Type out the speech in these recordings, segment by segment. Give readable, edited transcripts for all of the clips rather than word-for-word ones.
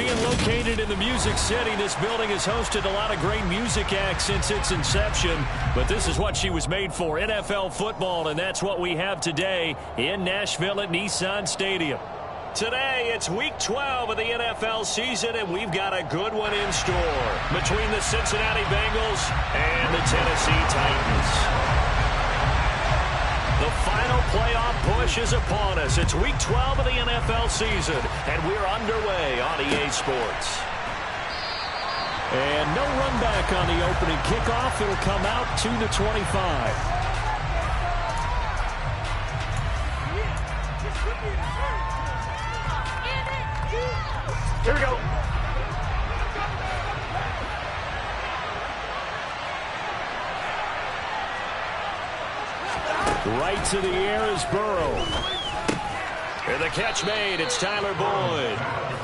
being located in the Music City, this building has hosted a lot of great music acts since its inception. But this is what she was made for, NFL football, and that's what we have today in Nashville at Nissan Stadium. Today, it's Week 12 of the NFL season, and we've got a good one in store between the Cincinnati Bengals and the Tennessee Titans. The final playoff push is upon us. It's Week 12 of the NFL season, and we're underway on EA Sports. And no run back on the opening kickoff. It'll come out to the 25. Here we go. Right to the air is Burrow. And the catch made. It's Tyler Boyd.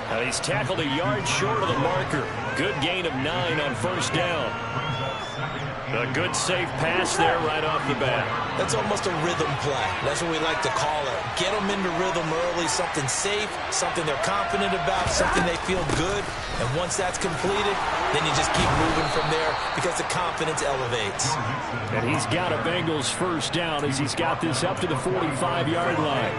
Now he's tackled a yard short of the marker. Good gain of 9 on first down. A good safe pass there right off the bat. That's almost a rhythm play. That's what we like to call it. Get them into rhythm early, something safe, something they're confident about, something they feel good. And once that's completed, then you just keep moving from there because the confidence elevates. And he's got a Bengals first down as he's got this up to the 45-yard line.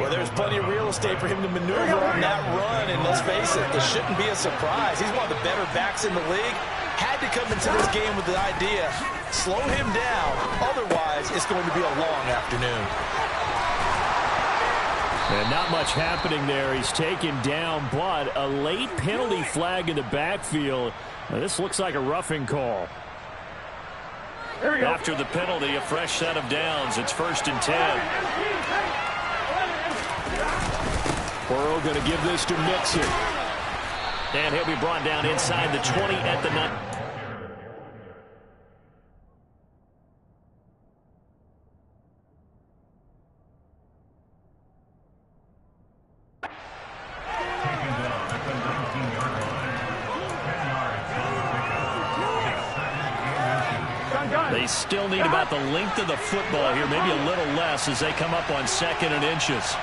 Well, there's plenty of real estate for him to maneuver on that run, and let's face it, this shouldn't be a surprise. He's one of the better backs in the league. Had to come into this game with the idea, slow him down, otherwise it's going to be a long afternoon. And not much happening there. He's taken down, but a late penalty flag in the backfield. Now, this looks like a roughing call. Here we go. After the penalty, a fresh set of downs. It's 1st and 10. Burrow going to give this to Mixon. And he'll be brought down inside the 20 at the 9. They still need about the length of the football here, maybe a little less as they come up on 2nd and inches.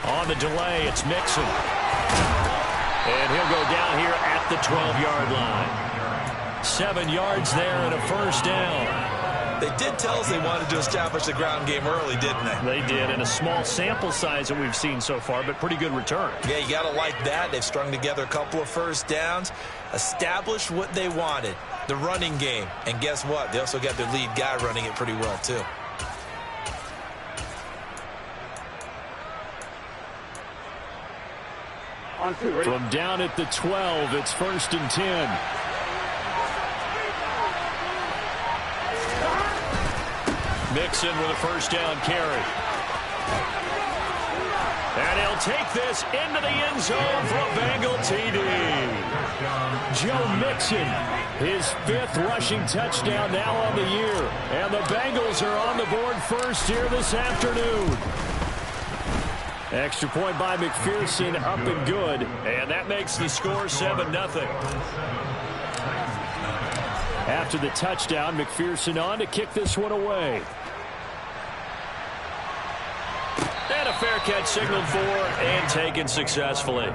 On the delay, it's Mixon. And he'll go down here at the 12-yard line. 7 yards there and a first down. They did tell us they wanted to establish the ground game early, didn't they? They did, in a small sample size that we've seen so far, but pretty good return. Yeah, you got to like that. They've strung together a couple of first downs, established what they wanted, the running game. And guess what? They also got their lead guy running it pretty well, too. From down at the 12, it's 1st and 10. Mixon with a first down carry. And he'll take this into the end zone for a Bengal TD. Joe Mixon, his 5th rushing touchdown now on the year. And the Bengals are on the board first here this afternoon. Extra point by McPherson, up and good. And that makes the score 7-0. After the touchdown, McPherson on to kick this one away. And a fair catch signaled for and taken successfully.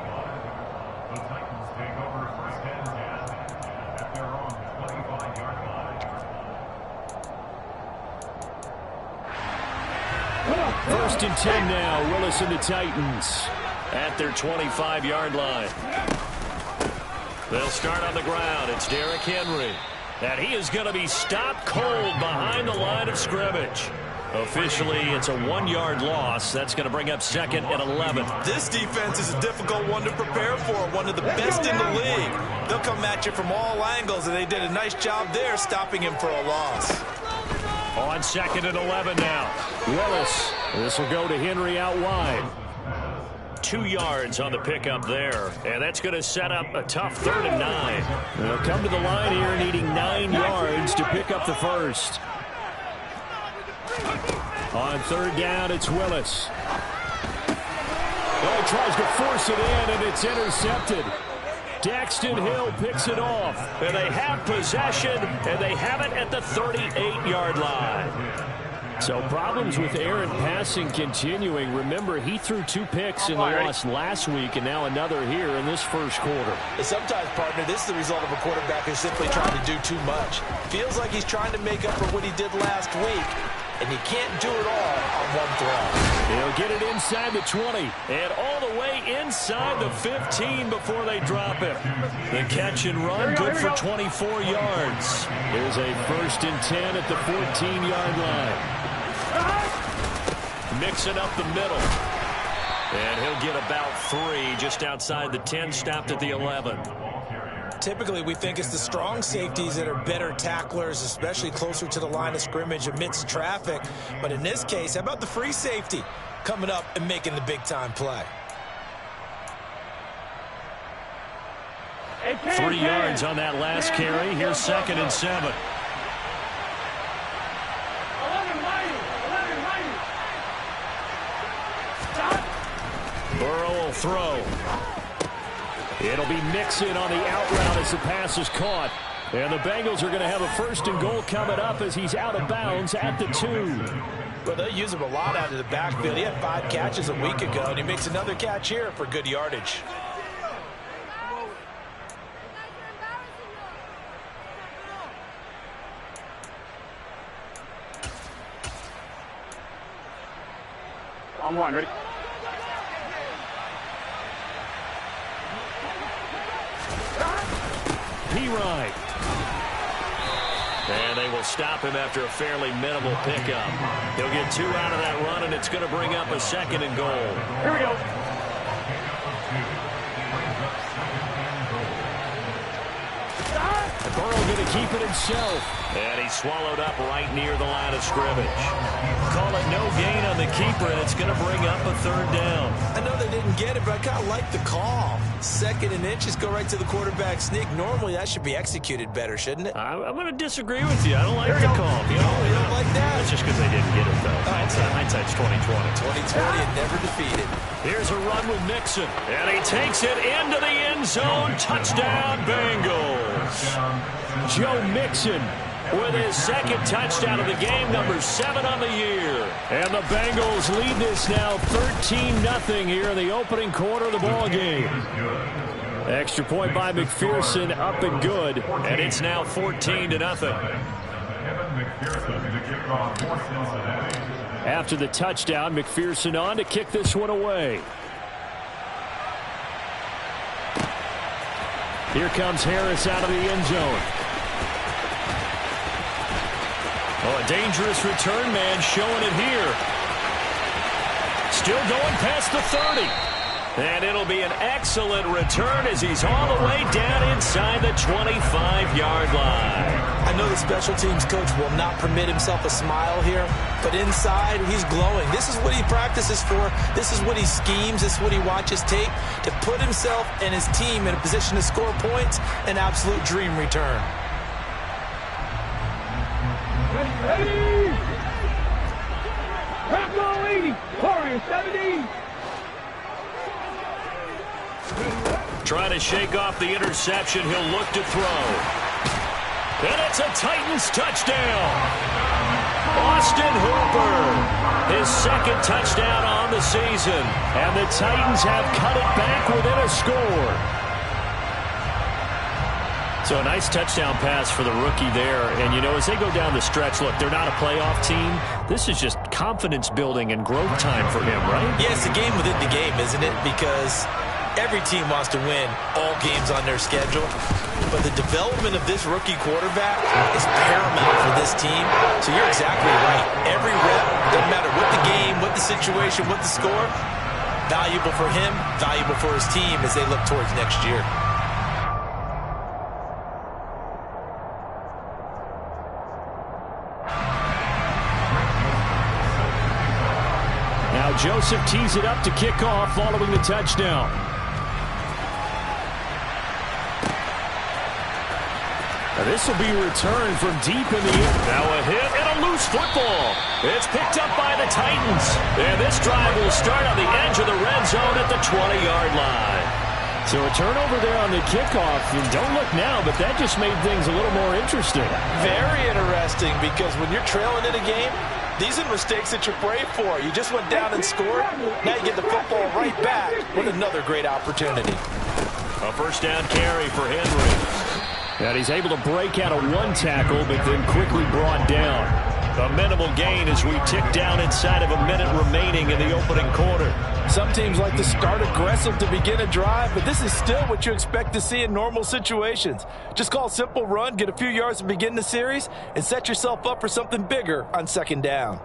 First and 10 now. Willis and the Titans at their 25-yard line. They'll start on the ground. It's Derrick Henry. And he is going to be stopped cold behind the line of scrimmage. Officially, it's a 1-yard loss. That's going to bring up 2nd and 11. This defense is a difficult one to prepare for, one of the best in the league. They'll come at you from all angles, and they did a nice job there stopping him for a loss. On 2nd and 11 now. Willis. This will go to Henry out wide. 2 yards on the pickup there. And that's going to set up a tough 3rd and 9. They'll come to the line here needing 9 yards to pick up the first. On 3rd down, it's Willis. Oh, tries to force it in, and it's intercepted. Daxton Hill picks it off. And they have possession, and they have it at the 38-yard line. So problems with Aaron passing continuing. Remember, he threw 2 picks in the loss last week, and now another here in this first quarter. Sometimes, partner, this is the result of a quarterback who's simply trying to do too much. Feels like he's trying to make up for what he did last week, and he can't do it all on one throw. He'll get it inside the 20 and all the way inside the 15 before they drop him. The catch and run, good for 24 yards. There's a 1st and 10 at the 14-yard line. Mixing up the middle. And he'll get about 3 just outside the 10, stopped at the 11. Typically, we think it's the strong safeties that are better tacklers, especially closer to the line of scrimmage amidst traffic. But in this case, how about the free safety coming up and making the big-time play? 3 yards on that last carry. Here's 2nd and 7. Burrow will throw. It'll be Mixon on the out route as the pass is caught. And the Bengals are going to have a 1st and goal coming up as he's out of bounds at the 2. Well, they use him a lot out of the backfield. He had 5 catches a week ago, and he makes another catch here for good yardage. On 1, ready? P-Ride. And they will stop him after a fairly minimal pickup. He'll get 2 out of that run, and it's going to bring up a 2nd and goal. Here we go. Burrow going to keep it himself. And he's swallowed up right near the line of scrimmage. Call it no gain on the keeper, and it's going to bring up a 3rd down. I know they didn't get it, but I kind of like the call. 2nd and inches, go right to the quarterback sneak. Normally, that should be executed better, shouldn't it? I'm going to disagree with you. I don't like the call. You don't like that? That's just because they didn't get it, though. Hindsight's 20/20. 2020 and never defeated. Here's a run with Mixon, and he takes it into the end zone. Touchdown, Bengals. Joe Mixon with his 2nd touchdown of the game, number 7 on the year. And the Bengals lead this now 13-0 here in the opening quarter of the ball game. Extra point by McPherson, up and good, and it's now 14-0. After the touchdown, McPherson on to kick this one away. Here comes Harris out of the end zone. Oh, a dangerous return man showing it here. Still going past the 30. And it'll be an excellent return as he's all the way down inside the 25-yard line. I know the special teams coach will not permit himself a smile here, but inside he's glowing. This is what he practices for. This is what he schemes. This is what he watches tape to put himself and his team in a position to score points. An absolute dream return. Ready! Bravo 80, Warrior 70. Trying to shake off the interception. He'll look to throw. And it's a Titans touchdown. Austin Hooper, his 2nd touchdown on the season. And the Titans have cut it back within a score. So a nice touchdown pass for the rookie there. And, you know, as they go down the stretch, look, they're not a playoff team. This is just confidence building and growth time for him, right? Yeah, it's a game within the game, isn't it? Because every team wants to win all games on their schedule. But the development of this rookie quarterback is paramount for this team. So you're exactly right. Every rep, doesn't matter what the game, what the situation, what the score, valuable for him, valuable for his team as they look towards next year. Now Joseph tees it up to kick off following the touchdown. Now this will be returned from deep in the air. Now a hit and a loose football. It's picked up by the Titans. And this drive will start on the edge of the red zone at the 20-yard line. So a turnover there on the kickoff. And don't look now, but that just made things a little more interesting. Very interesting, because when you're trailing in a game, these are mistakes that you pray for. You just went down and scored. Now you get the football right back with another great opportunity. A first down carry for Henry. And he's able to break out of one tackle, but then quickly brought down. A minimal gain as we tick down inside of a minute remaining in the opening quarter. Some teams like to start aggressive to begin a drive, but this is still what you expect to see in normal situations. Just call a simple run, get a few yards to begin the series, and set yourself up for something bigger on second down.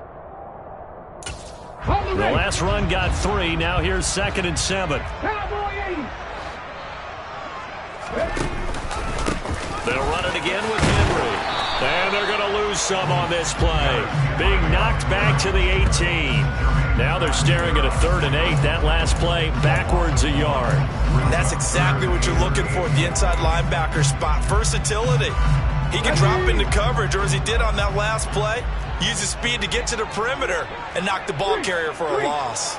The last run got 3. Now here's 2nd and 7. They'll run it again with Henry. And they're going to lose some on this play. Being knocked back to the 18. Now they're staring at a 3rd and 8. That last play backwards a yard. That's exactly what you're looking for at the inside linebacker spot. Versatility. He can drop into coverage, or as he did on that last play, use his speed to get to the perimeter and knock the ball carrier for a loss.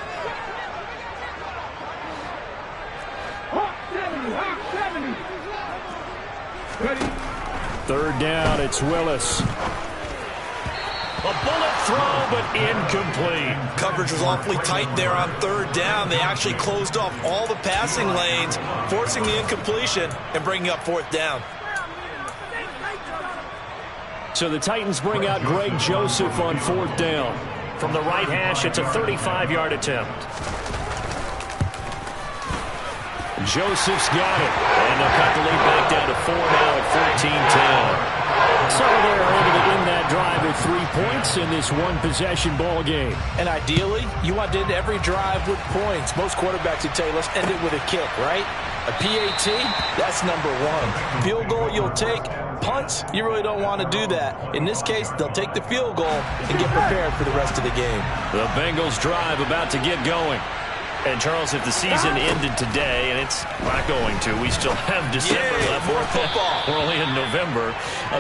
Hawk 70. Ready. 3rd down, it's Willis. A bullet throw, but incomplete. Coverage was awfully tight there on 3rd down. They actually closed off all the passing lanes, forcing the incompletion and bringing up 4th down. So the Titans bring out Greg Joseph on 4th down. From the right hash, it's a 35-yard attempt. Joseph's got it. And they'll cut the lead back down to 4 now at 14-10. So they're able to end that drive with 3 points in this one-possession ball game. And ideally, you want to end every drive with points. Most quarterbacks would tell you, let's end it with a kick, right? A PAT, that's number 1. Field goal you'll take. Punts, you really don't want to do that. In this case, they'll take the field goal and get prepared for the rest of the game. The Bengals drive about to get going. And, Charles, if the season ended today, and it's not going to, we still have December left. More football. We're only in November.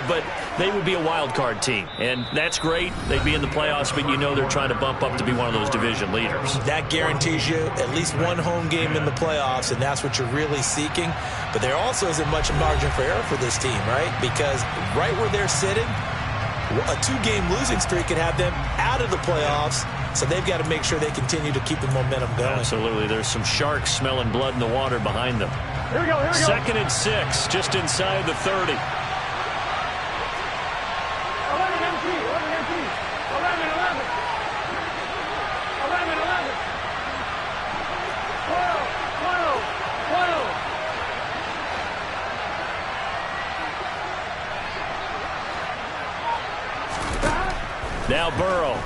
But they would be a wild card team. And that's great. They'd be in the playoffs, but you know they're trying to bump up to be one of those division leaders. That guarantees you at least one home game in the playoffs, and that's what you're really seeking. But there also isn't much margin for error for this team, right? Because right where they're sitting, a 2-game losing streak could have them out of the playoffs. So they've got to make sure they continue to keep the momentum going. Absolutely. There's some sharks smelling blood in the water behind them. Here we go. 2nd and 6, just inside the 30. 11 empty. 11. 12. Now Burrow.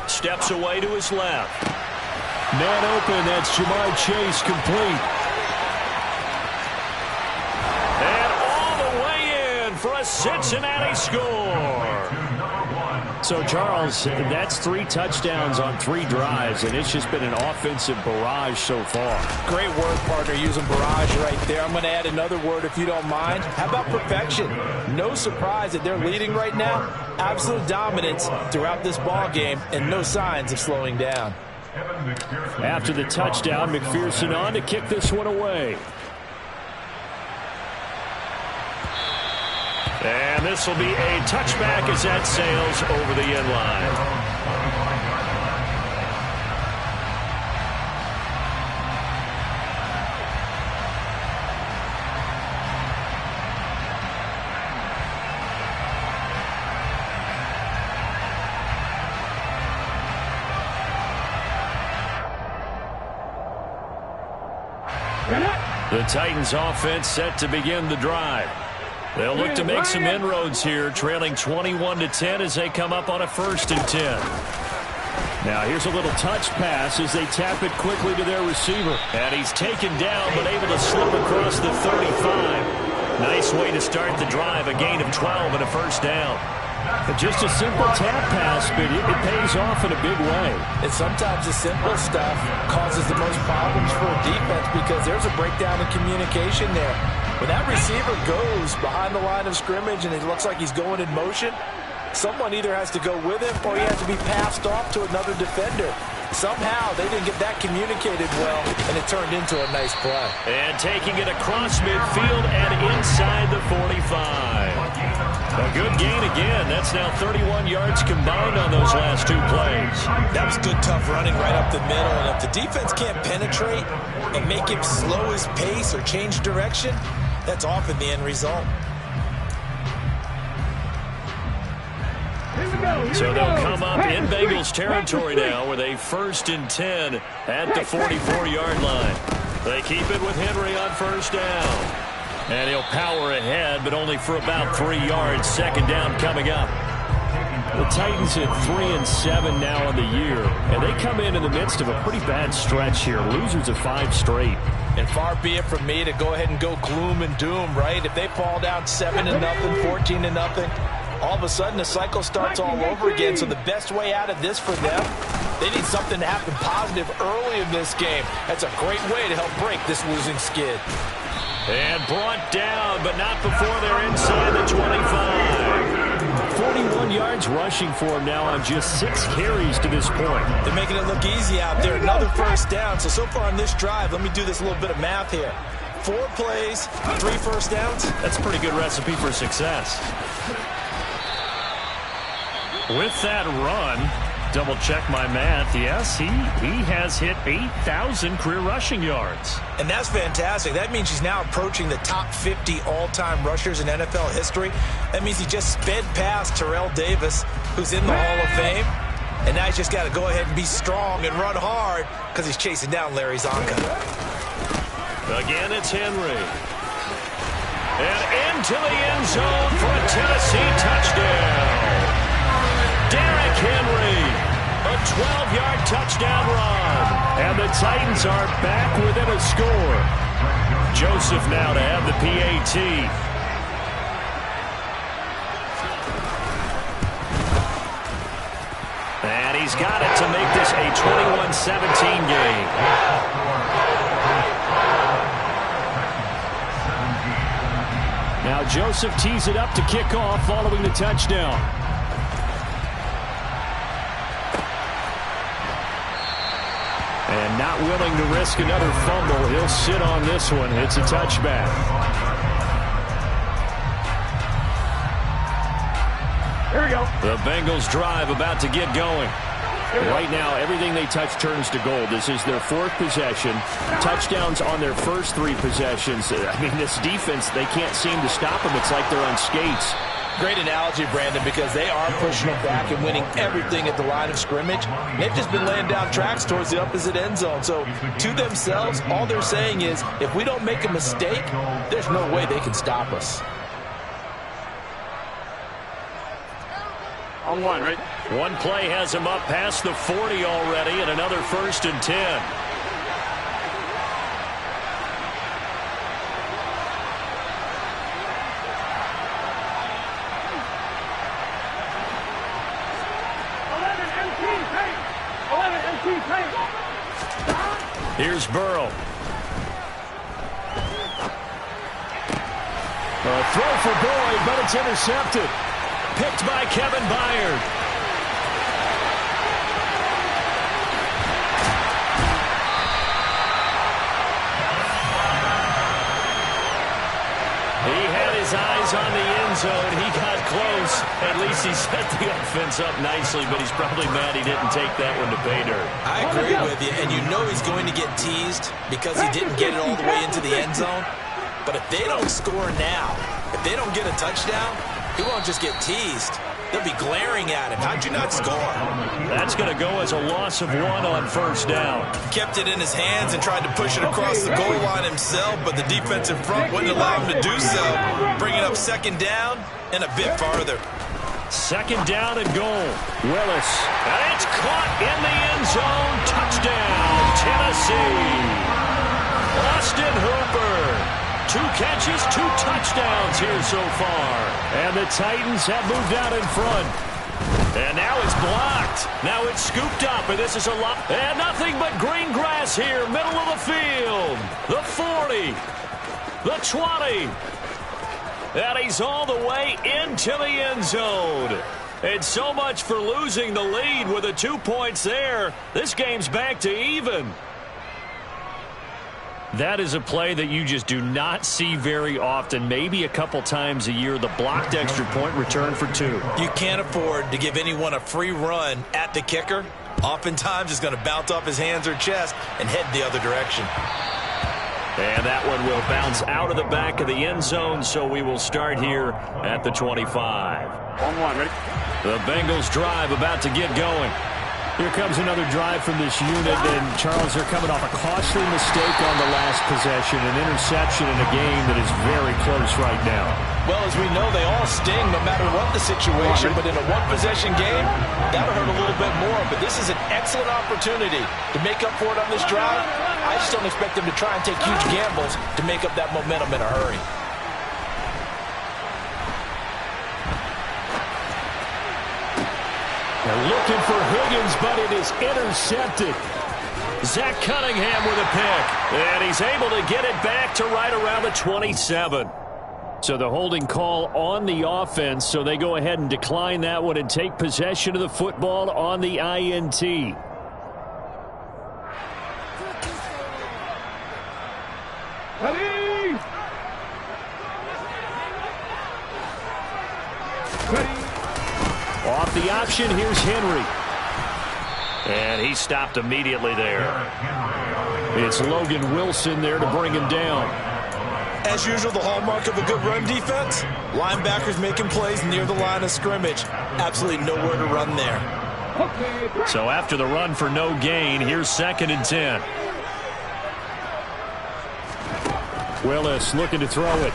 Steps away to his left. Man open, that's Jamar Chase complete. And all the way in for a Cincinnati score. So, Charles, that's 3 touchdowns on 3 drives, and it's just been an offensive barrage so far. Great word, partner, using barrage right there. I'm going to add another word if you don't mind. How about perfection? No surprise that they're leading right now. Absolute dominance throughout this ball game and no signs of slowing down. After the touchdown, McPherson on to kick this one away. And this will be a touchback as that sails over the end line. The Titans offense set to begin the drive. They'll look to make some inroads here, trailing 21-10 as they come up on a 1st and 10. Now here's a little touch pass as they tap it quickly to their receiver. And he's taken down but able to slip across the 35. Nice way to start the drive, a gain of 12 and a 1st down. Just a simple tap pass, but it pays off in a big way. And sometimes the simple stuff causes the most problems for a defense because there's a breakdown in communication there. When that receiver goes behind the line of scrimmage and it looks like he's going in motion, someone either has to go with him or he has to be passed off to another defender. Somehow they didn't get that communicated well, and it turned into a nice play. And taking it across midfield and inside the 45. A good gain again. That's now 31 yards combined on those last two plays. That was good, tough running right up the middle. And if the defense can't penetrate and make him slow his pace or change direction, that's often the end result. So they'll come up in Bengals territory now with a 1st and 10 at the 44-yard line. They keep it with Henry on 1st down. And he'll power ahead, but only for about 3 yards. 2nd down coming up. The Titans at 3-7 now on the year, and they come in the midst of a pretty bad stretch here. Losers of 5 straight. And far be it from me to go ahead and go gloom and doom, right? If they fall down 7-0, 14-0, all of a sudden the cycle starts all over again. So the best way out of this for them, they need something to happen positive early in this game. That's a great way to help break this losing skid. And brought down, but not before they're inside the 25. 41 yards rushing for him now on just 6 carries to this point. They're making it look easy out there. Another 1st down. So far on this drive, let me do this little bit of math here. 4 plays, 3 1st downs. That's a pretty good recipe for success. With that run, double check my math. Yes, he has hit 8,000 career rushing yards. And that's fantastic. That means he's now approaching the top 50 all-time rushers in NFL history. That means he just sped past Terrell Davis, who's in the Hall of Fame. And now he's just got to go ahead and be strong and run hard because he's chasing down Larry Zonka. Again, it's Henry. And into the end zone for a Tennessee touchdown. Derrick Henry, a 12-yard touchdown run. And the Titans are back within a score. Joseph now to have the PAT. And he's got it to make this a 21-17 game. Now Joseph tees it up to kick off following the touchdown. And not willing to risk another fumble. He'll sit on this one. It's a touchback. Here we go. The Bengals drive about to get going. Right now, everything they touch turns to gold. This is their 4th possession. Touchdowns on their first 3 possessions. I mean, this defense, they can't seem to stop them. It's like they're on skates. Great analogy, Brandon, because they are pushing them back and winning everything at the line of scrimmage. They've just been laying down tracks towards the opposite end zone. So to themselves, all they're saying is, if we don't make a mistake, there's no way they can stop us. On 1, right? One play has him up past the 40 already, and another 1st and 10. Here's Burrow. A throw for Boyd, but it's intercepted. Picked by Kevin Byard. He had his eyes on the end zone. He got close. At least he set the offense up nicely, but he's probably mad he didn't take that one to pay dirt. I agree with you, and you know he's going to get teased because he didn't get it all the way into the end zone. But if they don't score now, if they don't get a touchdown, he won't just get teased. They'll be glaring at him. How'd you not score? That's going to go as a loss of 1 on 1st down. Kept it in his hands and tried to push it across the goal line himself, but the defensive front wouldn't allow him to do so. Bringing up 2nd down and a bit farther. 2nd down and goal. Willis. And it's caught in the end zone. Touchdown, Tennessee. Austin Hooper. 2 catches, 2 touchdowns here so far. And the Titans have moved out in front. And now it's blocked. Now it's scooped up, and this is a lot. And nothing but green grass here, middle of the field. The 40. The 20. And he's all the way into the end zone. And so much for losing the lead with the 2 points there. This game's back to even. That is a play that you just do not see very often, maybe a couple times a year, the blocked extra point return for 2. You can't afford to give anyone a free run at the kicker. Oftentimes, it's going to bounce off his hands or chest and head the other direction. And that one will bounce out of the back of the end zone, so we will start here at the 25. 1-1, ready? The Bengals drive about to get going. Here comes another drive from this unit, and Charles, they're coming off a costly mistake on the last possession, an interception in a game that is very close right now. Well, as we know, they all sting no matter what the situation, but in a one-possession game, that'll hurt a little bit more. But this is an excellent opportunity to make up for it on this drive. I just don't expect them to try and take huge gambles to make up that momentum in a hurry. They're looking for Higgins, but it is intercepted. Zach Cunningham with a pick, and he's able to get it back to right around the 27. So the holding call on the offense, so they go ahead and decline that one and take possession of the football on the INT. Ready? Ready? Off the option, here's Henry. And he stopped immediately there. It's Logan Wilson there to bring him down. As usual, the hallmark of a good run defense, linebackers making plays near the line of scrimmage. Absolutely nowhere to run there. So after the run for no gain, here's 2nd and 10. Willis looking to throw it.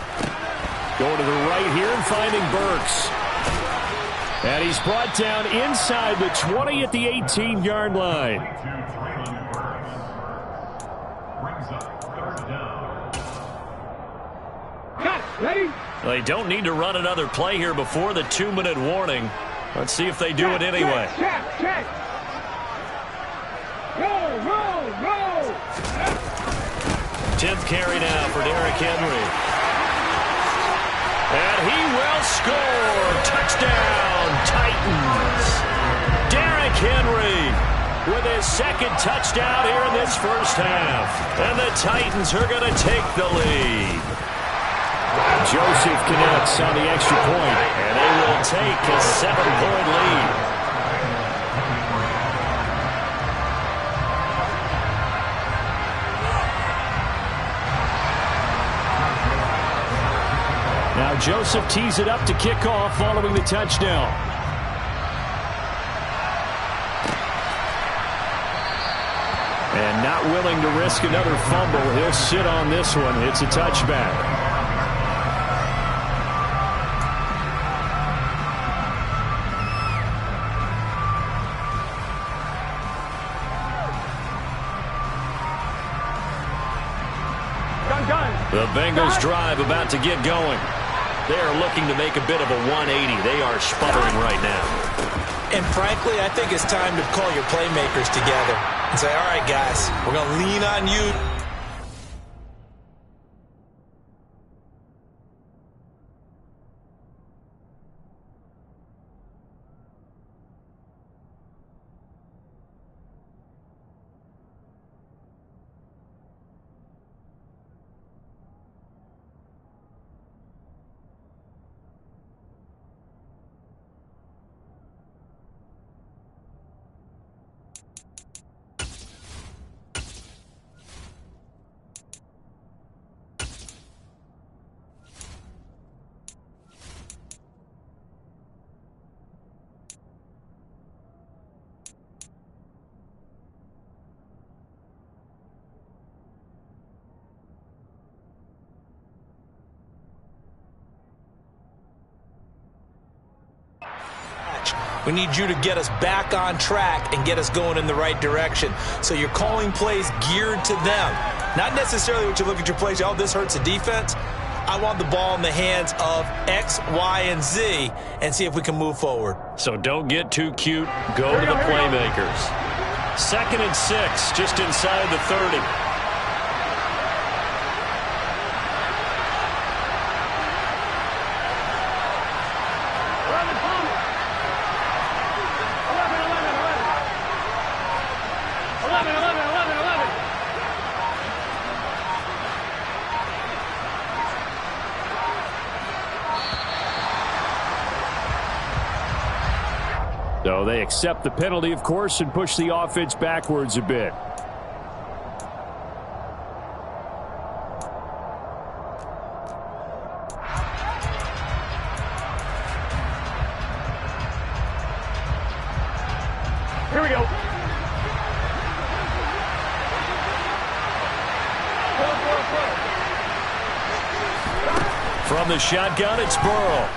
Going to the right here and finding Burks. And he's brought down inside the 20 at the 18-yard line. Ready? They don't need to run another play here before the 2-minute warning. Let's see if they do it anyway. Check. Roll. 10th carry now for Derrick Henry. And he will score. Touchdown, Titans. Derrick Henry with his 2nd touchdown here in this first half. And the Titans are going to take the lead. Joseph connects on the extra point, and they will take a 7-point lead. Now Joseph tees it up to kick off following the touchdown. And not willing to risk another fumble, he'll sit on this one. It's a touchback. The Bengals drive about to get going. They are looking to make a bit of a 180. They are sputtering right now. And frankly, I think it's time to call your playmakers together and say, all right, guys, we're going to lean on you. We need you to get us back on track and get us going in the right direction. So you're calling plays geared to them. Not necessarily what you look at your plays, oh, this hurts the defense. I want the ball in the hands of X, Y, and Z and see if we can move forward. So don't get too cute. Go to the playmakers. 2nd and 6, just inside the 30. So they accept the penalty, of course, and push the offense backwards a bit. Here we go. From the shotgun, it's Burrow.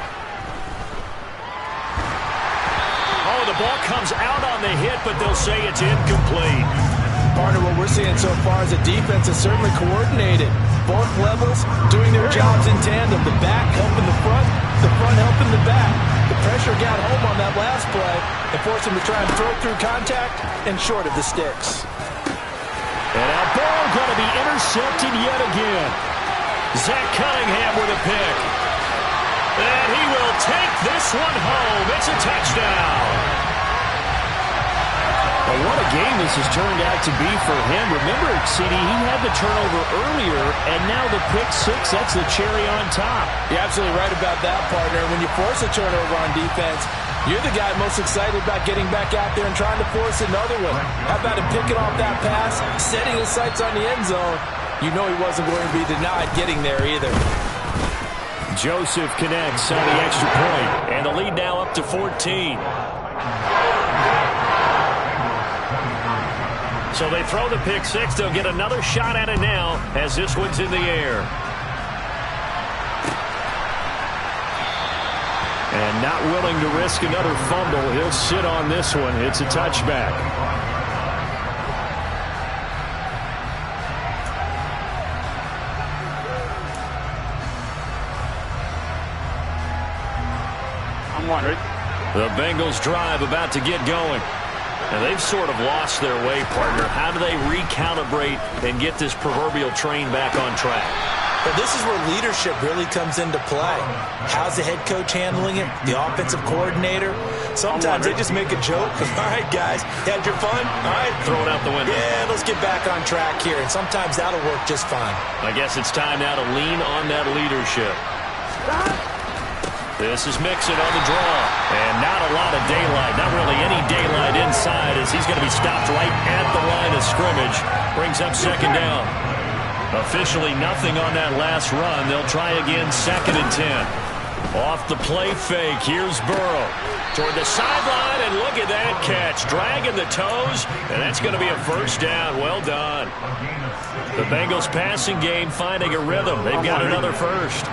Oh, the ball comes out on the hit, but they'll say it's incomplete. Partner, what we're seeing so far is the defense is certainly coordinated. Both levels doing their jobs in tandem. The back helping the front helping the back. The pressure got home on that last play and forced him to try and throw through contact and short of the sticks. And now ball going to be intercepted yet again. Zach Cunningham with a pick. And he will take this one home. It's a touchdown. Well, what a game this has turned out to be for him. Remember, CD, he had the turnover earlier, and now the pick six, that's the cherry on top. You're absolutely right about that, partner. When you force a turnover on defense, you're the guy most excited about getting back out there and trying to force another one. How about him picking off that pass, setting his sights on the end zone? You know he wasn't going to be denied getting there either. Joseph connects on the extra point, and the lead now up to 14. So they throw the pick six. They'll get another shot at it now as this one's in the air. And not willing to risk another fumble. He'll sit on this one. It's a touchback. I'm wondering. The Bengals drive about to get going. And they've sort of lost their way, partner. How do they recalibrate and get this proverbial train back on track? But this is where leadership really comes into play. How's the head coach handling it? The offensive coordinator? Sometimes they just make a joke. All right, guys, you had your fun? All right. Throw it out the window. Yeah, let's get back on track here. And sometimes that'll work just fine. I guess it's time now to lean on that leadership. This is Mixon on the draw. And not a lot of daylight. Not really any daylight inside as he's going to be stopped right at the line of scrimmage. Brings up second down. Officially nothing on that last run. They'll try again, 2nd and 10. Off the play fake. Here's Burrow. Toward the sideline, and look at that catch. Dragging the toes, and that's going to be a first down. Well done. The Bengals passing game finding a rhythm. They've got another first.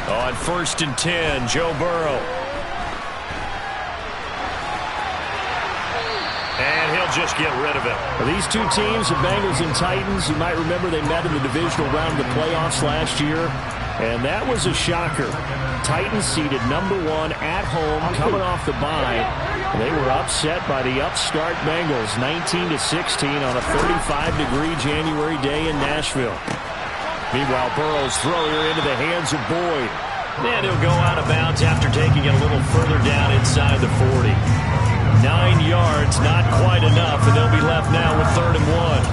On 1st and 10, Joe Burrow. And he'll just get rid of it. Well, these two teams, the Bengals and Titans, you might remember they met in the divisional round of the playoffs last year. And that was a shocker. Titans seeded #1 at home, coming off the bye. They were upset by the upstart Bengals, 19-16 on a 35-degree January day in Nashville. Meanwhile, Burrow's throw here into the hands of Boyd. And he'll go out of bounds after taking it a little further down inside the 40. 9 yards, not quite enough, and they'll be left now with 3rd and 1.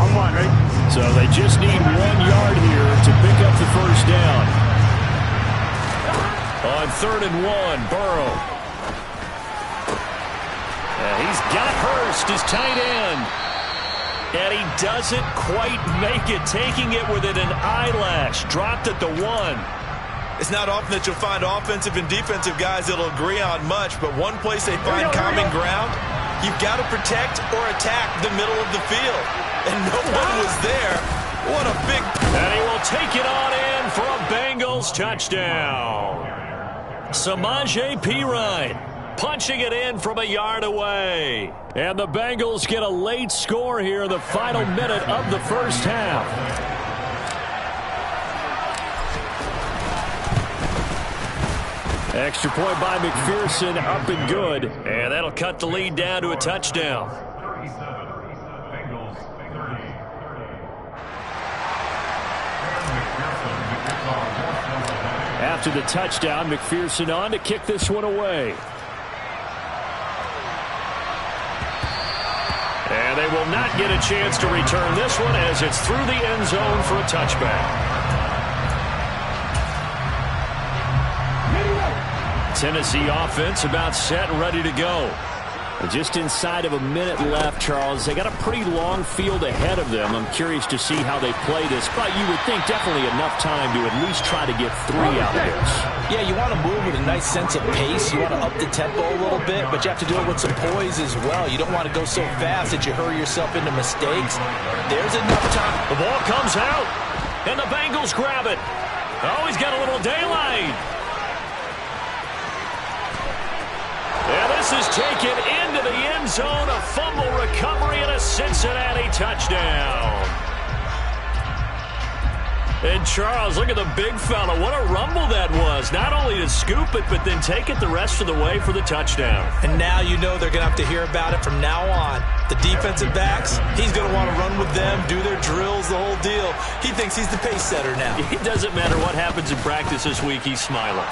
I'm wondering. So they just need 1 yard here to pick up the first down. On 3rd and 1, Burrow. He's got Hurst, his tight end. And he doesn't quite make it, taking it within an eyelash. Dropped at the 1. It's not often that you'll find offensive and defensive guys that'll agree on much, but one place they find common ground, you've got to protect or attack the middle of the field. And no one was there. What a big... And he will take it on in for a Bengals touchdown. Samaje Perine punching it in from a yard away. And the Bengals get a late score here in the final minute of the first half. Extra point by McPherson, up and good. And that'll cut the lead down to a touchdown. After the touchdown, McPherson on to kick this one away. And they will not get a chance to return this one as it's through the end zone for a touchback. Tennessee offense about set and ready to go. Just inside of a minute left, Charles. They got a pretty long field ahead of them. I'm curious to see how they play this, but you would think definitely enough time to at least try to get 3 out of this. Yeah, you want to move with a nice sense of pace. You want to up the tempo a little bit, but you have to do it with some poise as well. You don't want to go so fast that you hurry yourself into mistakes. There's enough time. The ball comes out, and the Bengals grab it. Oh, he's got a little daylight. And this is taken into the end zone, a fumble recovery and a Cincinnati touchdown. And Charles, look at the big fella. What a rumble that was. Not only to scoop it, but then take it the rest of the way for the touchdown. And now you know they're going to have to hear about it from now on. The defensive backs, he's going to want to run with them, do their drills, the whole deal. He thinks he's the pace setter now. It doesn't matter what happens in practice this week, he's smiling.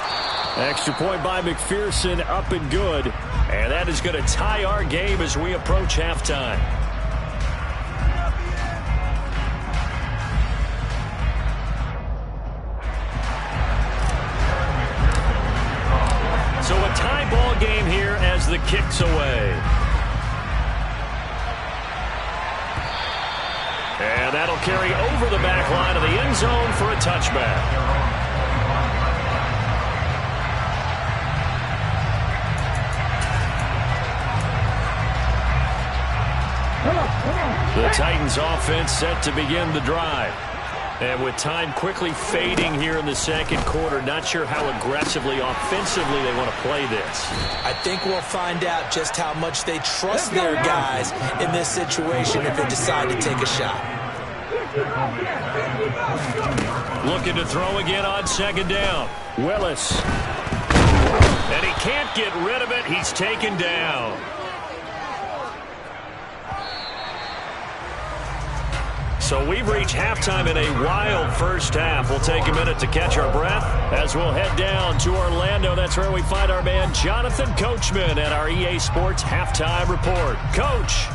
Extra point by McPherson, up and good. And that is going to tie our game as we approach halftime. So a tie ball game here as the kick's away. And that'll carry over the back line of the end zone for a touchback. The Titans offense set to begin the drive. And with time quickly fading here in the second quarter, not sure how aggressively, offensively they want to play this. I think we'll find out just how much they trust their guys in this situation if they decide to take a shot. Looking to throw again on second down. Willis. And he can't get rid of it. He's taken down. So we've reached halftime in a wild first half. We'll take a minute to catch our breath as we'll head down to Orlando. That's where we find our man Jonathan Coachman at our EA Sports Halftime Report. Coach.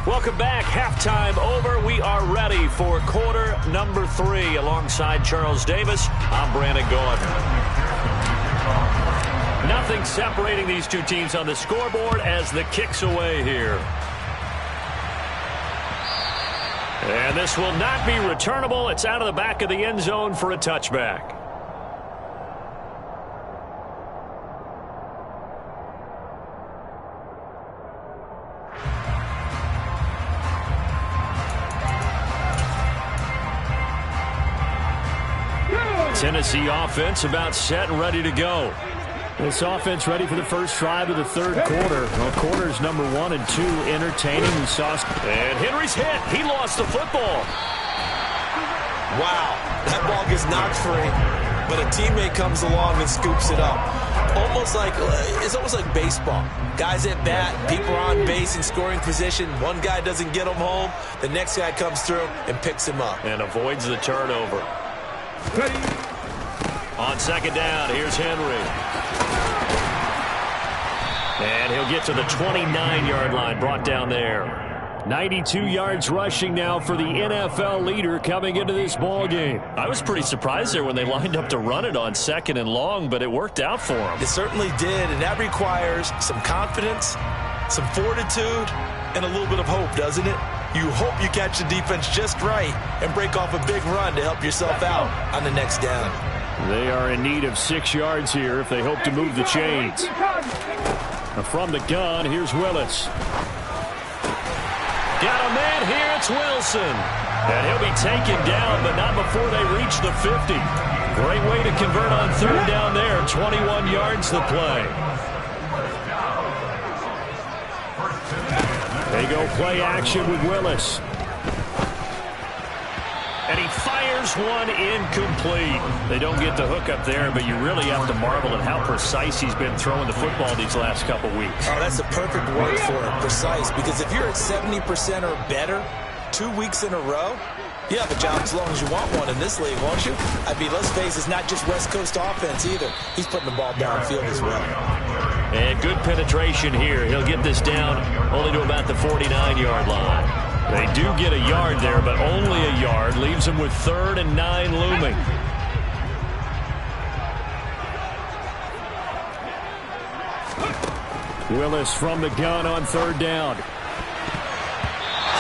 Welcome back. Halftime over. We are ready for quarter number 3. Alongside Charles Davis, I'm Brandon Gordon. Nothing separating these two teams on the scoreboard as the kick's away here. And this will not be returnable. It's out of the back of the end zone for a touchback. Tennessee offense about set and ready to go. This offense ready for the first drive of the third quarter. Well, quarters number 1 and 2 entertaining. We saw. And Henry's hit. He lost the football. Wow, that ball gets knocked free, but a teammate comes along and scoops it up. It's almost like baseball. Guys at bat, people are on base in scoring position. One guy doesn't get him home. The next guy comes through and picks him up. And avoids the turnover. Ready. On second down, here's Henry. And he'll get to the 29-yard line, brought down there. 92 yards rushing now for the NFL leader coming into this ball game. I was pretty surprised there when they lined up to run it on second and long, but it worked out for him. It certainly did, and that requires some confidence, some fortitude, and a little bit of hope, doesn't it? You hope you catch the defense just right and break off a big run to help yourself out on the next down. They are in need of 6 yards here if they hope to move the chains. From the gun, here's Willis. Got a man here, it's Wilson. And he'll be taken down, but not before they reach the 50. Great way to convert on third down there. 21 yards the play. They go play action with Willis. And he fires one incomplete. They don't get the hook up there, but you really have to marvel at how precise he's been throwing the football these last couple weeks. Oh, that's the perfect word for it, precise, because if you're at 70% or better, 2 weeks in a row? You have a job as long as you want one in this league, won't you? I mean, let's face it, it's not just West Coast offense either. He's putting the ball downfield as well. And good penetration here. He'll get this down only to about the 49-yard line. They do get a yard there, but only a yard. Leaves him with 3rd and 9 looming. Willis from the gun on 3rd down.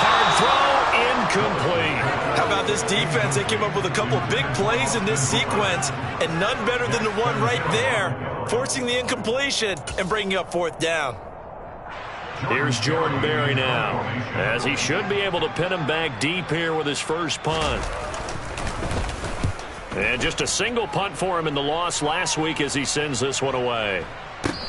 Hard throw, incomplete. How about this defense? They came up with a couple big plays in this sequence, and none better than the one right there, forcing the incompletion and bringing up 4th down. Here's Jordan Berry now, as he should be able to pin him back deep here with his first punt. And just a single punt for him in the loss last week as he sends this one away.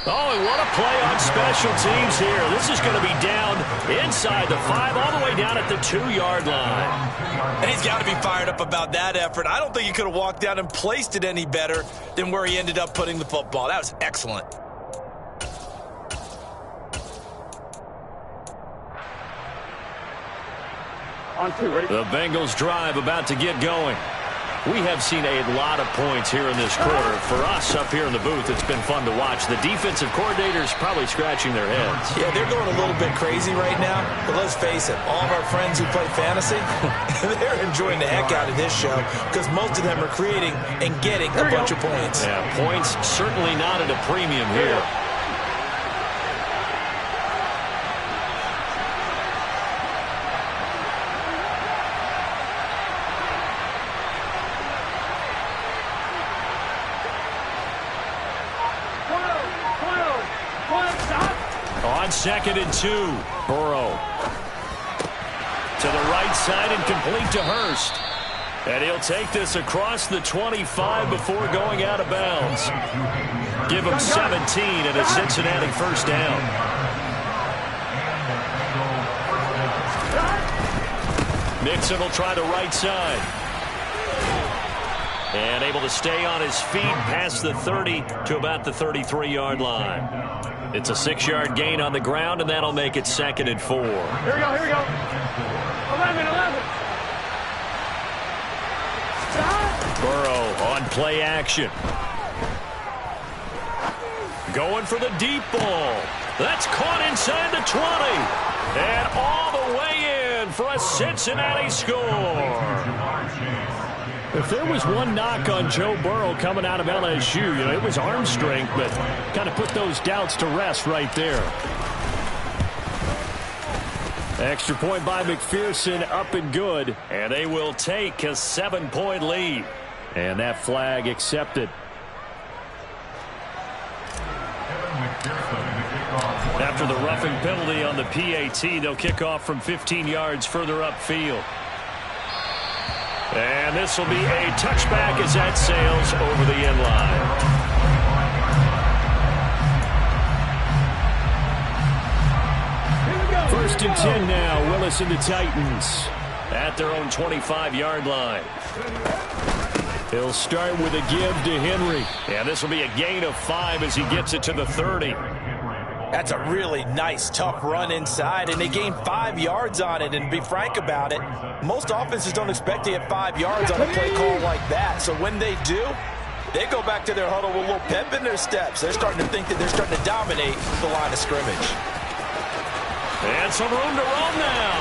Oh, and what a play on special teams here. This is going to be down inside the 5, all the way down at the 2-yard line. And he's got to be fired up about that effort. I don't think he could have walked down and placed it any better than where he ended up putting the football. That was excellent. On 2, ready? The Bengals drive about to get going. We have seen a lot of points here in this quarter. For us up here in the booth, it's been fun to watch. The defensive coordinators probably scratching their heads. Yeah, they're going a little bit crazy right now. But let's face it, all of our friends who play fantasy, they're enjoying the heck out of this show because most of them are creating and getting a bunch of points. Yeah, points certainly not at a premium here. On 2nd and 2, Burrow to the right side and complete to Hurst. And he'll take this across the 25 before going out of bounds. Give him 17 and a Cincinnati first down. Mixon will try the right side. And able to stay on his feet past the 30 to about the 33-yard line. It's a 6-yard gain on the ground, and that'll make it 2nd and 4. Here we go, here we go. 11. Burrow on play action. Going for the deep ball. That's caught inside the 20. And all the way in for a Cincinnati score. If there was one knock on Joe Burrow coming out of LSU, it was arm strength, but kind of put those doubts to rest right there. Extra point by McPherson, up and good, and they will take a 7-point lead. And that flag accepted. After the roughing penalty on the PAT, they'll kick off from 15 yards further upfield. And this will be a touchback as that sails over the end line. First and 10 now, Willis and the Titans at their own 25-yard line. He'll start with a give to Henry. And this will be a gain of 5 as he gets it to the 30. That's a really nice, tough run inside, and they gained 5 yards on it. And to be frank about it, most offenses don't expect to get 5 yards on a play call like that. So when they do, they go back to their huddle with a little pep in their steps. They're starting to think that they're starting to dominate the line of scrimmage. And some room to run now.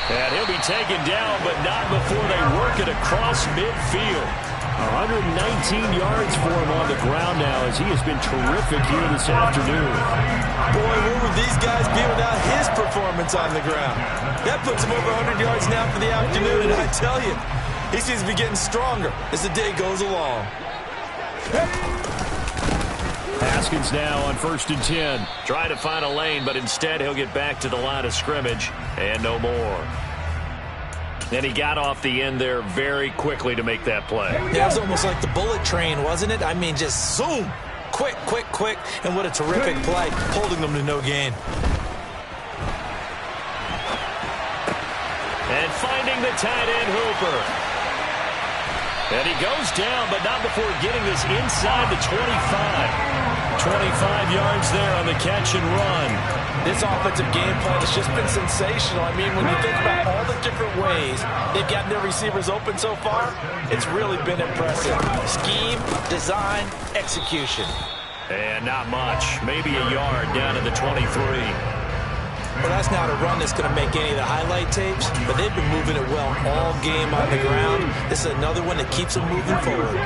And he'll be taken down, but not before they work it across midfield. 119 yards for him on the ground now as he has been terrific here this afternoon. Boy, where would these guys be without his performance on the ground? That puts him over 100 yards now for the afternoon, and I tell you, he seems to be getting stronger as the day goes along. Haskins now on 1st and 10. Trying to find a lane, but instead he'll get back to the line of scrimmage and no more. And he got off the end there very quickly to make that play. Yeah, it was almost like the bullet train, wasn't it? I mean, just zoom. Quick, quick, quick. And what a terrific play, holding them to no gain. And finding the tight end Hooper. And he goes down, but not before getting this inside the 25. 25 yards there on the catch and run. This offensive game plan has just been sensational. I mean, when you think about all the different ways they've gotten their receivers open so far, it's really been impressive. Scheme, design, execution. And not much. Maybe a yard down to the 23. Well, that's not a run that's going to make any of the highlight tapes, but they've been moving it well all game on the ground. This is another one that keeps them moving forward.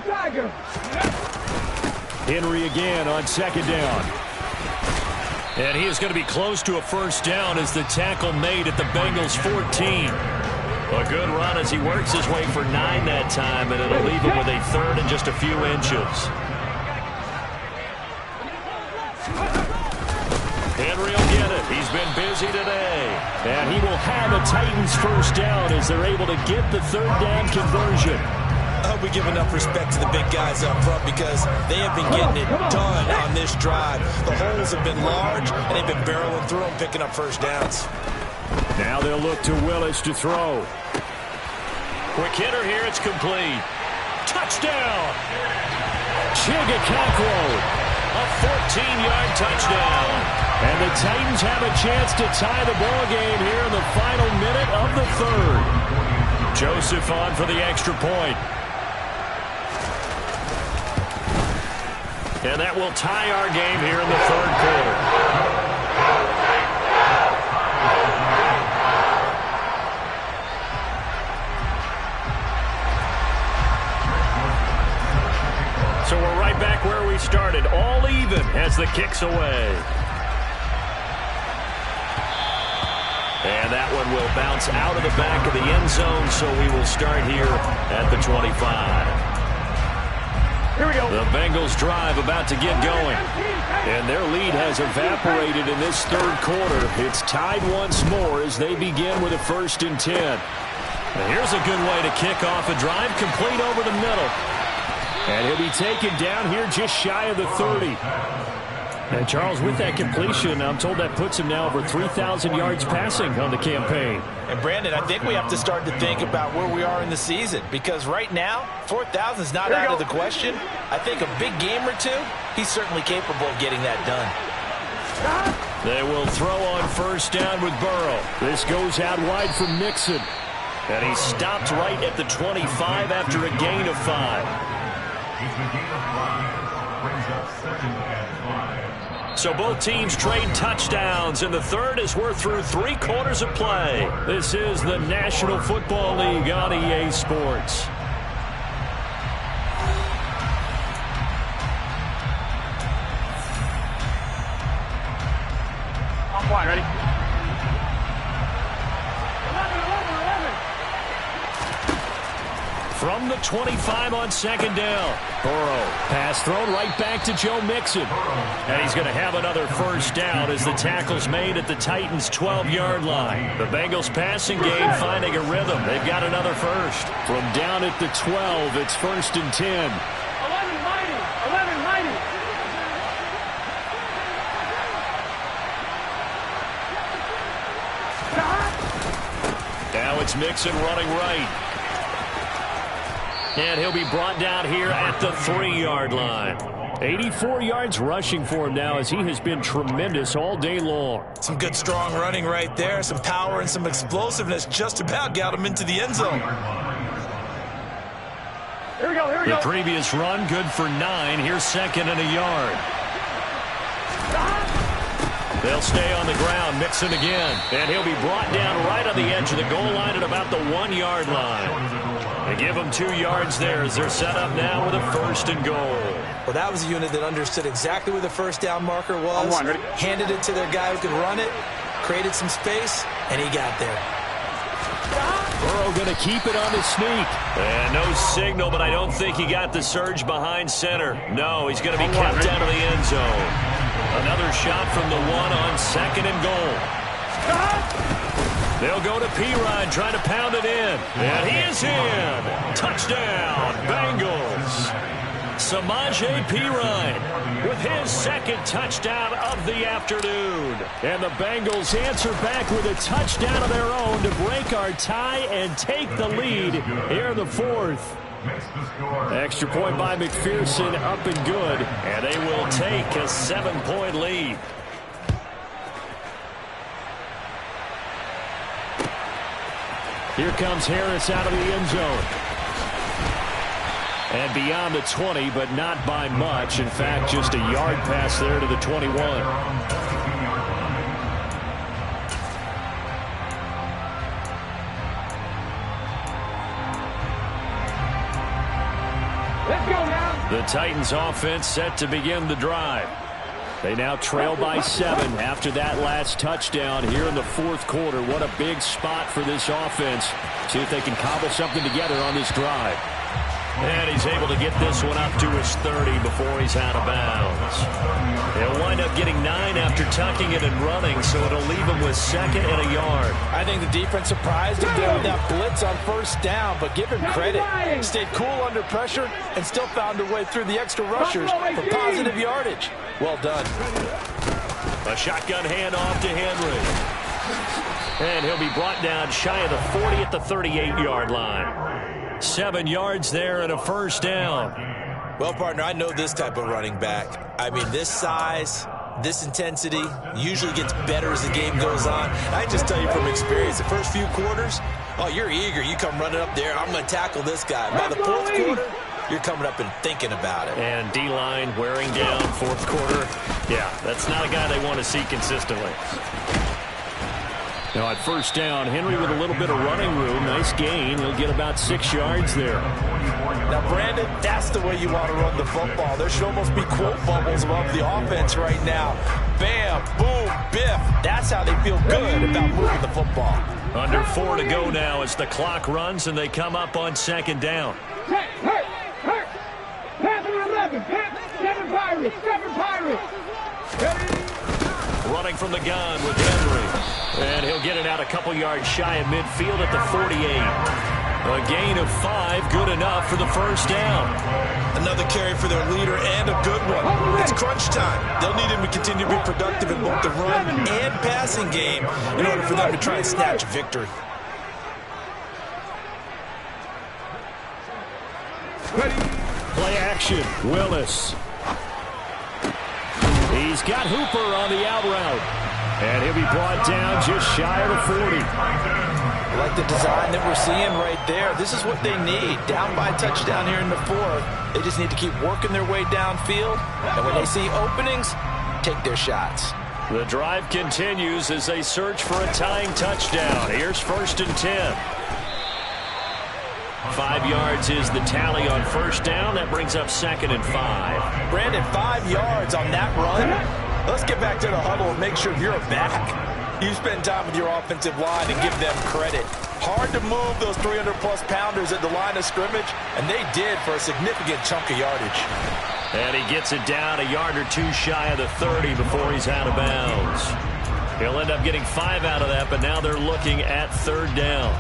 Tiger. Henry again on second down. And he is going to be close to a first down as the tackle made at the Bengals 14. A good run as he works his way for 9 that time, and it'll leave him with a third and just a few inches. Henry will get it. He's been busy today. And he will have a Titans first down as they're able to get the third down conversion. I hope we give enough respect to the big guys up front because they have been getting it done on this drive. The holes have been large, and they've been barreling through them, picking up first downs. Now they'll look to Willis to throw. Quick hitter here. It's complete. Touchdown. Chigakakwo. A 14-yard touchdown. And the Titans have a chance to tie the ball game here in the final minute of the third. Joseph on for the extra point. And that will tie our game here in the third quarter. So we're right back where we started, all even as the kick's away. And that one will bounce out of the back of the end zone, so we will start here at the 25. Here we go. The Bengals drive about to get going. And their lead has evaporated in this third quarter. It's tied once more as they begin with a 1st and 10. Now here's a good way to kick off a drive, complete over the middle. And he'll be taken down here just shy of the 30. And Charles, with that completion, I'm told that puts him now over 3,000 yards passing on the campaign. And Brandon, I think we have to start to think about where we are in the season, because right now, 4,000 is not out of the question. I think a big game or two, he's certainly capable of getting that done. They will throw on first down with Burrow. This goes out wide for Mixon. And he stopped right at the 25 after a gain of 5. So both teams trade touchdowns in the third as we're through 3 quarters of play. This is the National Football League on EA Sports. I'm fine, ready? From the 25 on second down. Burrow, pass thrown right back to Joe Mixon. And he's going to have another first down as the tackle's made at the Titans' 12-yard line. The Bengals passing game finding a rhythm. They've got another first. From down at the 12, it's 1st and 10. 11 mighty. Now it's Mixon running right. And he'll be brought down here at the 3-yard line. 84 yards rushing for him now as he has been tremendous all day long. Some good strong running right there. Some power and some explosiveness just about got him into the end zone. Here we go. The previous run good for 9. Here's 2nd and a yard. They'll stay on the ground. Mixon again. And he'll be brought down right on the edge of the goal line at about the 1-yard line. They give him 2 yards there as they're set up now with a 1st and goal. Well, that was a unit that understood exactly where the first down marker was, handed it to their guy who could run it, created some space, and he got there. Burrow going to keep it on the sneak. And no signal, but I don't think he got the surge behind center. No, he's going to be kept out of the end zone. Another shot from the 1 on 2nd and goal. They'll go to P-Rod, trying to pound it in. And he is in. Touchdown, Bengals. Samaje Perine with his second touchdown of the afternoon. And the Bengals answer back with a touchdown of their own to break our tie and take the lead here in the fourth. Extra point by McPherson, up and good. And they will take a 7-point lead. Here comes Harris out of the end zone. And beyond the 20, but not by much. In fact, just a yard pass there to the 21. Let's go now. The Titans offense set to begin the drive. They now trail by 7 after that last touchdown here in the fourth quarter. What a big spot for this offense. See if they can cobble something together on this drive. And he's able to get this one up to his 30 before he's out of bounds. He'll wind up getting 9 after tucking it and running, so it'll leave him with 2nd and a yard. I think the defense surprised him there with that blitz on first down, but give him credit. Stayed cool under pressure and still found a way through the extra rushers for positive yardage. Well done. A shotgun handoff to Henry. And he'll be brought down shy of the 40 at the 38-yard line. 7 yards there and a first down. Well, partner, I know this type of running back. I mean, this size, this intensity usually gets better as the game goes on. I just tell you from experience, the first few quarters, oh, you're eager. You come running up there, I'm going to tackle this guy. By the fourth quarter, you're coming up and thinking about it. And D-line wearing down fourth quarter. Yeah, that's not a guy they want to see consistently. Now at first down, Henry with a little bit of running room. Nice gain. He'll get about 6 yards there. Now, Brandon, that's the way you want to run the football. There should almost be quote bubbles above the offense right now. Bam, boom, biff. That's how they feel good about moving the football. Under 4 to go now as the clock runs and they come up on 2nd down. Hurt. Pass number 11. Seven Pirates. Running from the gun with Henry. And he'll get it out a couple yards shy of midfield at the 48. A gain of 5, good enough for the first down. Another carry for their leader and a good one. It's crunch time. They'll need him to continue to be productive in both the run and passing game in order for them to try and snatch a victory. Play action. Willis. He's got Hooper on the out route. And he'll be brought down just shy of the 40. I like the design that we're seeing right there. This is what they need. Down by a touchdown here in the fourth. They just need to keep working their way downfield. And when they see openings, take their shots. The drive continues as they search for a tying touchdown. Here's 1st and 10. 5 yards is the tally on first down. That brings up 2nd and 5. Brandon, 5 yards on that run. Let's get back to the huddle and make sure you're back. You spend time with your offensive line and give them credit. Hard to move those 300-plus pounders at the line of scrimmage, and they did for a significant chunk of yardage. And he gets it down a yard or 2 shy of the 30 before he's out of bounds. He'll end up getting 5 out of that, but now they're looking at 3rd down.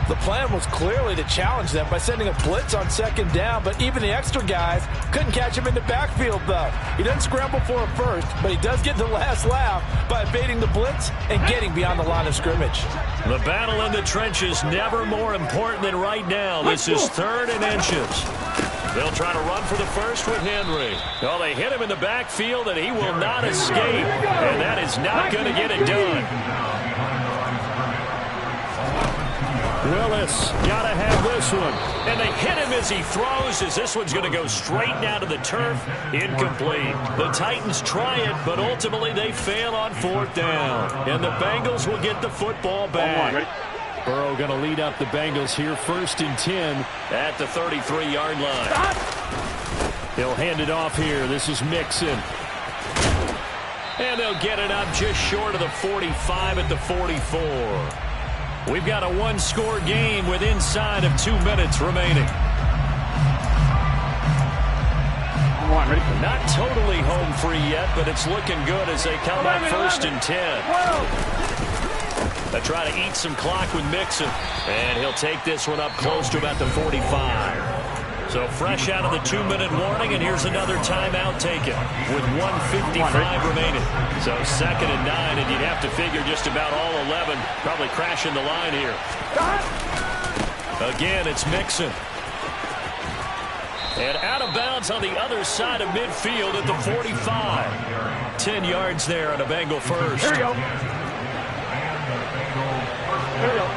The plan was clearly to challenge them by sending a blitz on 2nd down, but even the extra guys couldn't catch him in the backfield, though. He doesn't scramble for a first, but he does get the last laugh by evading the blitz and getting beyond the line of scrimmage. The battle in the trenches never more important than right now. This is 3rd and inches. They'll try to run for the first with Henry. Well, they hit him in the backfield, and he will not escape, and that is not going to get it done. Willis got to have this one. And they hit him as he throws, as this one's going to go straight down to the turf. Incomplete. The Titans try it, but ultimately they fail on 4th down. And the Bengals will get the football back. Burrow going to lead up the Bengals here, 1st and 10 at the 33-yard line. He'll hand it off here. This is Mixon. And they'll get it up just short of the 45 at the 44. We've got a 1-score game with inside of 2 minutes remaining. Not totally home free yet, but it's looking good as they come up 1st and 10. They try to eat some clock with Mixon, and he'll take this one up close to about the 45. So fresh out of the 2-minute warning, and here's another timeout taken with 1:55 remaining. So 2nd and 9, and you'd have to figure just about all 11 probably crashing the line here. Again, it's Mixon. And out of bounds on the other side of midfield at the 45. 10 yards there on a Bengal first. Here we go. Here we go.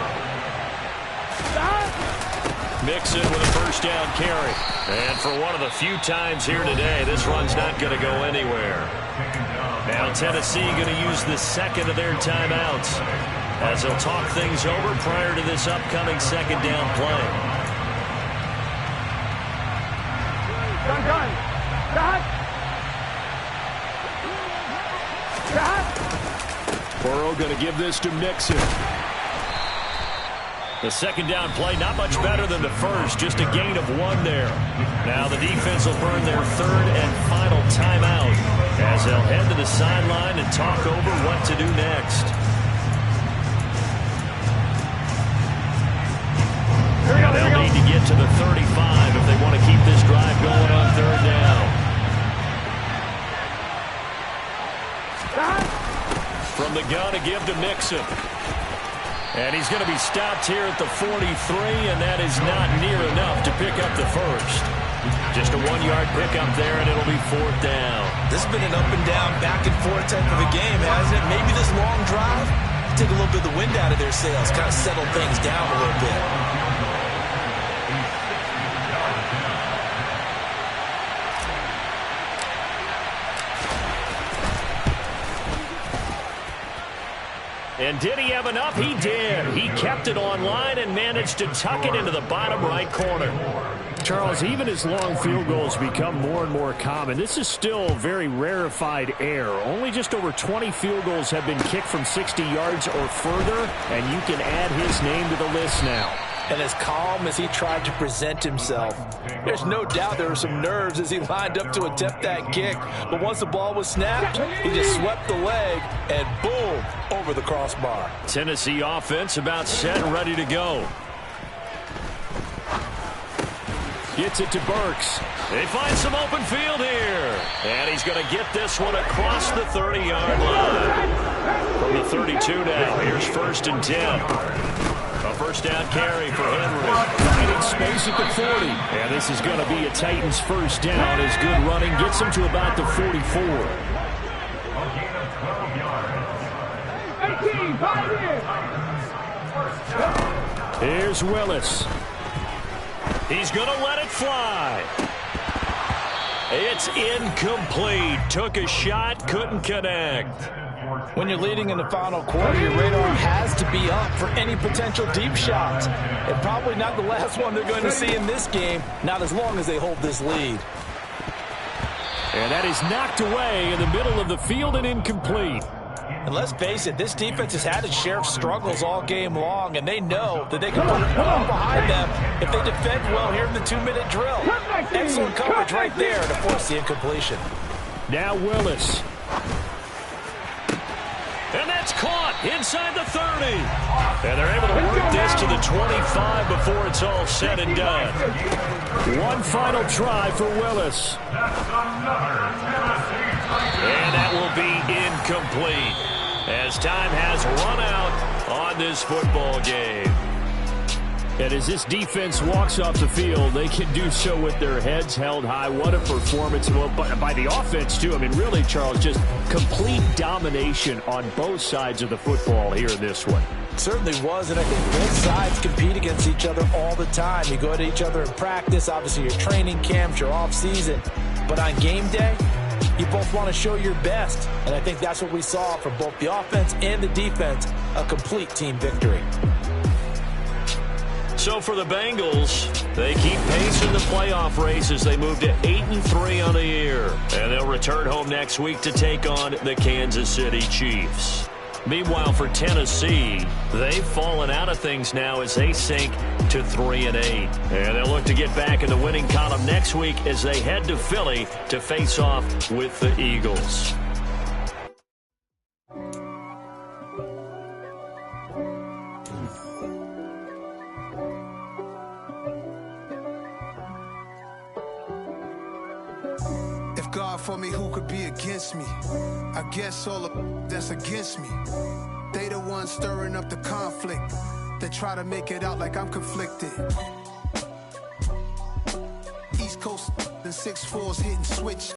Mixon with a first down carry. And for one of the few times here today, this run's not going to go anywhere. Now Tennessee going to use the second of their timeouts as they'll talk things over prior to this upcoming second down play. Done. Burrow going to give this to Mixon. The second down play, not much better than the first, just a gain of 1 there. Now the defense will burn their third and final timeout as they'll head to the sideline and talk over what to do next. Now they'll need to get to the 35 if they want to keep this drive going on third down. From the gun to give to Mixon. And he's going to be stopped here at the 43, and that is not near enough to pick up the first. Just a 1-yard pickup there, and it'll be 4th down. This has been an up and down, back and forth type of a game, hasn't it? Maybe this long drive take a little bit of the wind out of their sails, kind of settle things down a little bit. And did he have enough? He did. He kept it online and managed to tuck it into the bottom right corner. Charles, even as long field goals become more and more common, this is still very rarefied air. Only just over 20 field goals have been kicked from 60 yards or further, and you can add his name to the list now. And as calm as he tried to present himself, there's no doubt there were some nerves as he lined up to attempt that kick. But once the ball was snapped, he just swept the leg and boom, over the crossbar. Tennessee offense about set and ready to go. Gets it to Burks. They find some open field here. And he's going to get this one across the 30-yard line. From the 32 now, here's 1st and 10. A first down carry for Henry. Finding space at the 40. And this is going to be a Titans first down as good running gets him to about the 44. 18, 5 in. Here's Willis. He's going to let it fly. It's incomplete. Took a shot, couldn't connect. When you're leading in the final quarter, your radar has to be up for any potential deep shots. And probably not the last one they're going to see in this game, not as long as they hold this lead. And that is knocked away in the middle of the field and incomplete. And let's face it, this defense has had its share of struggles all game long, and they know that they can put it all behind them if they defend well here in the 2-minute drill. Excellent coverage right there to force the incompletion. Now Willis. And that's caught inside the 30. And they're able to work this to the 25 before it's all said and done. One final try for Willis. And that will be incomplete as time has run out on this football game. And as this defense walks off the field, they can do so with their heads held high. What a performance. Well, by the offense, too. I mean, really, Charles, just complete domination on both sides of the football here in this one. It certainly was, and I think both sides compete against each other all the time. You go at each other in practice, obviously your training camps, your off-season. But on game day, you both want to show your best. And I think that's what we saw from both the offense and the defense, a complete team victory. So for the Bengals, they keep pace in the playoff race as they move to 8-3 on the year. And they'll return home next week to take on the Kansas City Chiefs. Meanwhile, for Tennessee, they've fallen out of things now as they sink to 3-8. And they'll look to get back in the winning column next week as they head to Philly to face off with the Eagles. God for me, who could be against me? I guess all the that's against me. They the ones stirring up the conflict. They try to make it out like I'm conflicted. East Coast and 6'4s hitting switch.